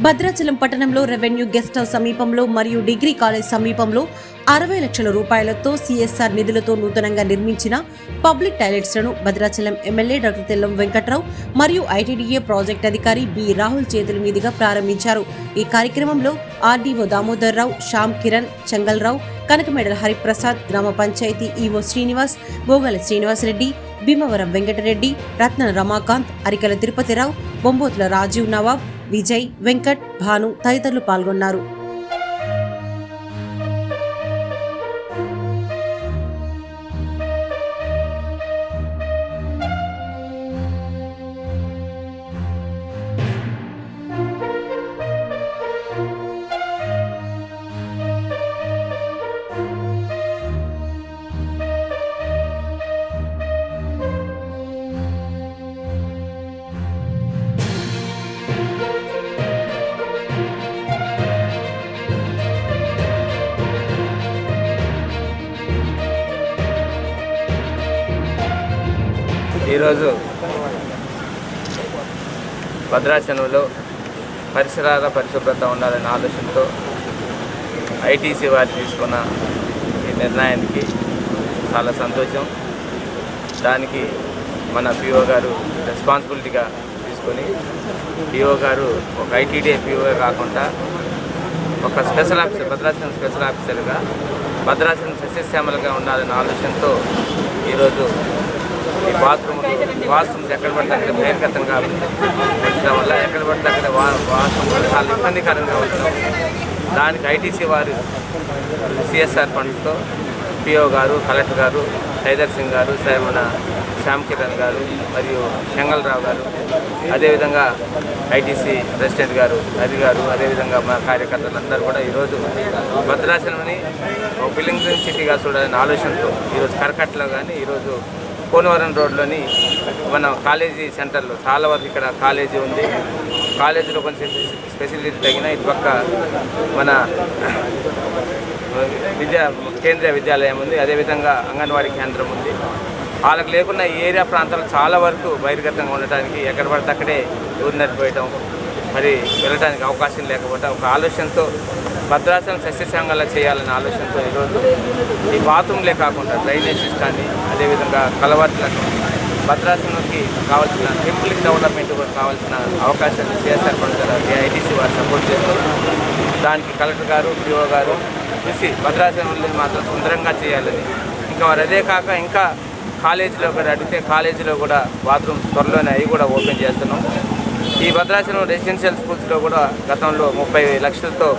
భద్రాచలం పట్టణంలో revenue guest house సమీపంలో మరియు డిగ్రీ కాలేజ్ సమీపంలో 60 లక్షల రూపాయలతో సిఎస్ఆర్ నిధులతో నూతనంగా నిర్మించిన పబ్లిక్ టాయిలెట్స్లను భద్రాచలం ఎమ్మెల్యే డాక్టర్ తెల్లం వెంకట్రావు మరియు ఐటీడీఏ ప్రాజెక్ట్ అధికారి బి రాహుల్ చేతుల మీదుగా ప్రారంభించారు. ఈ కార్యక్రమంలో ఆర్డీఓ దామోదర్ రావు, శ్యామ్ కిరణ్, చెంగల్రావు, కనకమేడల హరిప్రసాద్, గ్రామ పంచాయతీ ఈవో శ్రీనివాస్, బోగల శ్రీనివాసరెడ్డి, భీమవరం వెంకటరెడ్డి, రత్న రమాకాంత్, అరికల తిరుపతిరావు, బొంబోతుల రాజీవ్ నవాబ్, విజయ్, వెంకట్, భాను తదితరులు పాల్గొన్నారు. ఈరోజు భద్రాచలంలో పరిసరాల పరిశుభ్రత ఉండాలనే ఆలోచనతో ఐటీసీ వారు తీసుకున్న ఈ నిర్ణయానికి చాలా సంతోషం. దానికి మన పిఓ గారు రెస్పాన్సిబిలిటీగా తీసుకొని పిఓ గారు ఒక ఐటీడీఏ పిఓగా కాకుండా ఒక స్పెషల్ ఆఫీసర్, భద్రాచలం స్పెషల్ ఆఫీసర్గా భద్రాచలం సస్యశ్యామలుగా ఉండాలనే ఆలోచనతో ఈరోజు ఈ వాష్రూమ్స్ ఎక్కడ పడితే అక్కడ బహిర్గతంగా ఉంచడం వల్ల ఎక్కడ పడితే అక్కడ వాష్రూమ్ చాలా ఇబ్బందికరంగా ఉండడం, దానికి ఐటీసీ వారు సిఎస్ఆర్ ఫండ్స్తో పిఓ గారు, కలెక్టర్ గారు, హైదర్ సింగ్ గారు, మన శ్యామ్ కిరణ్ గారు మరియు చెంగల్రావు గారు, అదేవిధంగా ఐటీసీ ప్రెసిడెంట్ గారు, అదేవిధంగా మా కార్యకర్తలందరూ కూడా ఈరోజు భద్రాచలంని ఒక పిల్లింగ్టన్ సిటీగా చూడాలనే ఆలోచనతో ఈరోజు కరకట్టలో కానీ ఈరోజు కోనవరం రోడ్లోని మన కాలేజీ సెంటర్లో చాలా వరకు ఇక్కడ కాలేజీ ఉంది. కాలేజీలో కొంచెం స్పెషలిటీ తగిన ఇటుపక్క మన కేంద్రీయ విద్యాలయం ఉంది, అదేవిధంగా అంగన్వాడీ కేంద్రం ఉంది. వాళ్ళకి లేకున్న ఈ ఏరియా ప్రాంతాలు చాలా వరకు బహిర్గతంగా ఉండటానికి ఎక్కడ పడితే అక్కడే ఊరినడిపోయటం, మరి వెళ్ళడానికి అవకాశం లేకపోవటం ఒక ఆలోచనతో భద్రాచలం సస్యశ్యామలంగా చేయాలనే ఆలోచనతో ఈరోజు ఈ బాత్రూమ్లే కాకుండా డ్రైనేజ్ సిస్టాన్ని, అదేవిధంగా కలవర్ట్లను భద్రాచలంకి కావాల్సిన టెంపుల్ డెవలప్మెంట్ కూడా కావాల్సిన అవకాశాన్ని సిఎస్ఆర్ ఫండ్స్ ఐటీసీ వారు సపోర్ట్ చేస్తూ దానికి కలెక్టర్ గారు, పిఓ గారు చూసి భద్రాచలంలో మాత్రం సుందరంగా చేయాలని, ఇంకా వారు అదే కాక ఇంకా కాలేజీలో కూడా అడిగితే కాలేజీలో కూడా బాత్రూమ్స్ త్వరలోనే అవి కూడా ఓపెన్ చేస్తున్నాం. ఈ భద్రాచలం రెసిడెన్షియల్ స్కూల్స్లో కూడా గతంలో 30 లక్షలతో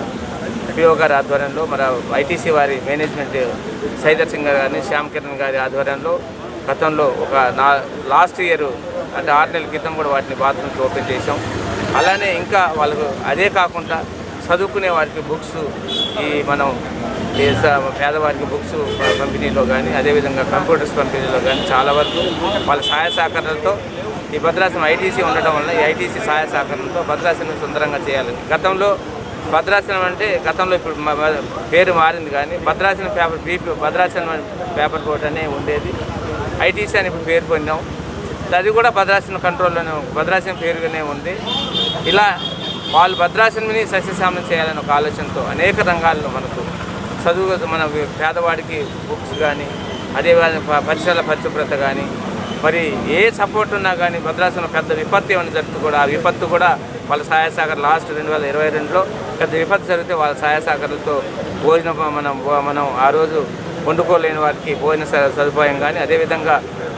పిఓ గారి ఆధ్వర్యంలో మన ఐటీసీ వారి మేనేజ్మెంట్ సైదర్ సింగ్ గారిని, శ్యామ్ కిరణ్ గారి ఆధ్వర్యంలో గతంలో ఒక లాస్ట్ ఇయర్ అంటే 6 నెలల క్రితం కూడా వాటిని బాత్రూమ్స్ ఓపెన్ చేసాం. అలానే ఇంకా వాళ్ళకు అదే కాకుండా చదువుకునే వారికి బుక్స్, ఈ మనం పేదవారికి బుక్స్ పంపిణీలో కానీ, అదేవిధంగా కంప్యూటర్స్ పంపిణీలో కానీ చాలా వరకు వాళ్ళ సహాయ సహకారాలతో ఈ భద్రాచలం ఐటీసీ ఉండటం వల్ల ఈ ఐటీసీ సహాయ సహకారంతో భద్రాచలం సుందరంగా చేయాలని. గతంలో భద్రాచలం అంటే గతంలో ఇప్పుడు పేరు మారింది కానీ భద్రాచలం భద్రాచలం పేపర్ బోర్డ్ అనే ఉండేది. ఐటీసీ అని ఇప్పుడు పేరు పొందాం. అది కూడా భద్రాచలం కంట్రోల్లోనే, భద్రాచలం పేరుగానే ఉంది. ఇలా వాళ్ళు భద్రాచలంని సస్యశ్యామలం చేయాలని ఒక ఆలోచనతో అనేక రంగాల్లో మనకు చదువు, మన పేదవాడికి బుక్స్ కానీ, అదేవిధంగా పరిసరాల పరిశుభ్రత కానీ, మరి ఏ సపోర్ట్ ఉన్నా కానీ భద్రాచలం పెద్ద విపత్తు ఏమైనా జరుగుతూ కూడా ఆ విపత్తు కూడా వాళ్ళ సహాయ సహకారం లాస్ట్ 2022లో పెద్ద విపత్తు జరిగితే వాళ్ళ సహాయ సహకారాలతో భోజనం మనం ఆ రోజు వండుకోలేని వారికి భోజన సదుపాయం కానీ, అదేవిధంగా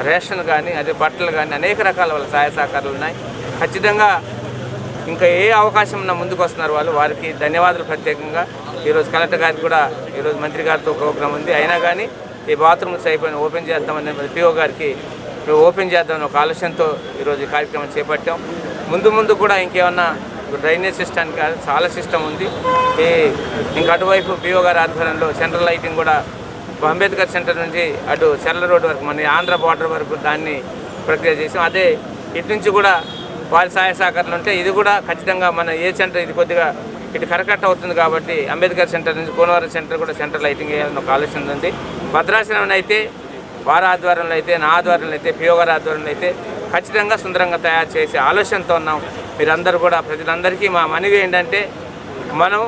రేషన్ కానీ, అదే బట్టలు కానీ అనేక రకాల వాళ్ళ సహాయ సహకారాలు ఉన్నాయి. ఖచ్చితంగా ఇంకా ఏ అవకాశం ఉన్నా ముందుకు వస్తున్నారు వాళ్ళు, వారికి ధన్యవాదాలు. ప్రత్యేకంగా ఈరోజు కలెక్టర్ గారికి కూడా ఈరోజు మంత్రి గారితో ప్రోగ్రాం ఉంది, అయినా కానీ ఈ బాత్రూమ్స్ అయిపోయిన ఓపెన్ చేద్దామని పిఓ గారికి ఓపెన్ చేద్దామని ఒక ఆలోచనతో ఈరోజు ఈ కార్యక్రమం చేపట్టాం. ముందు కూడా ఇంకేమన్నా డ్రైనేజ్ సిస్టానికి చాలా సిస్టమ్ ఉంది. ఇంకా అటువైపు పిఓ గారి ఆధ్వర్యంలో సెంట్రల్ లైటింగ్ కూడా అంబేద్కర్ సెంటర్ నుంచి అటు చెర్ల రోడ్ వరకు మన ఆంధ్ర బార్డర్ వరకు దాన్ని ప్రక్రియ చేసాం. అదే ఇటు నుంచి కూడా వారి సహాయ సహకారాలు ఉంటే ఇది కూడా ఖచ్చితంగా మన ఏ సెంటర్ ఇది కొద్దిగా ఇటు కరకట్ట అవుతుంది కాబట్టి అంబేద్కర్ సెంటర్ నుంచి కోనవరం సెంటర్ కూడా సెంటర్ లైటింగ్ వేయాలని ఒక ఆలోచన ఉంది. భద్రాచలం అయితే వారి ఆధ్వర్యంలో అయితే, నా ఆధ్వర్యంలో అయితే, పిఓ గారి ఆధ్వర్యంలో అయితే ఖచ్చితంగా సుందరంగా తయారు చేసే ఆలోచనతో ఉన్నాం. మీరందరూ కూడా ప్రజలందరికీ మా మనవి ఏంటంటే మనం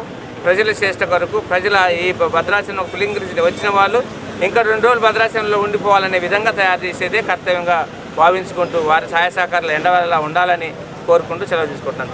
ప్రజల శ్రేష్ట కొరకు ప్రజల ఈ భద్రాచలం పులింగిరి వచ్చిన వాళ్ళు ఇంకా 2 రోజులు భద్రాచలంలో ఉండిపోవాలనే విధంగా తయారు చేసేదే కర్తవ్యంగా భావించుకుంటూ వారి సహాయ సహకారాలు ఎండవేళలా ఉండాలని కోరుకుంటూ సెలవు తీసుకుంటున్నాను.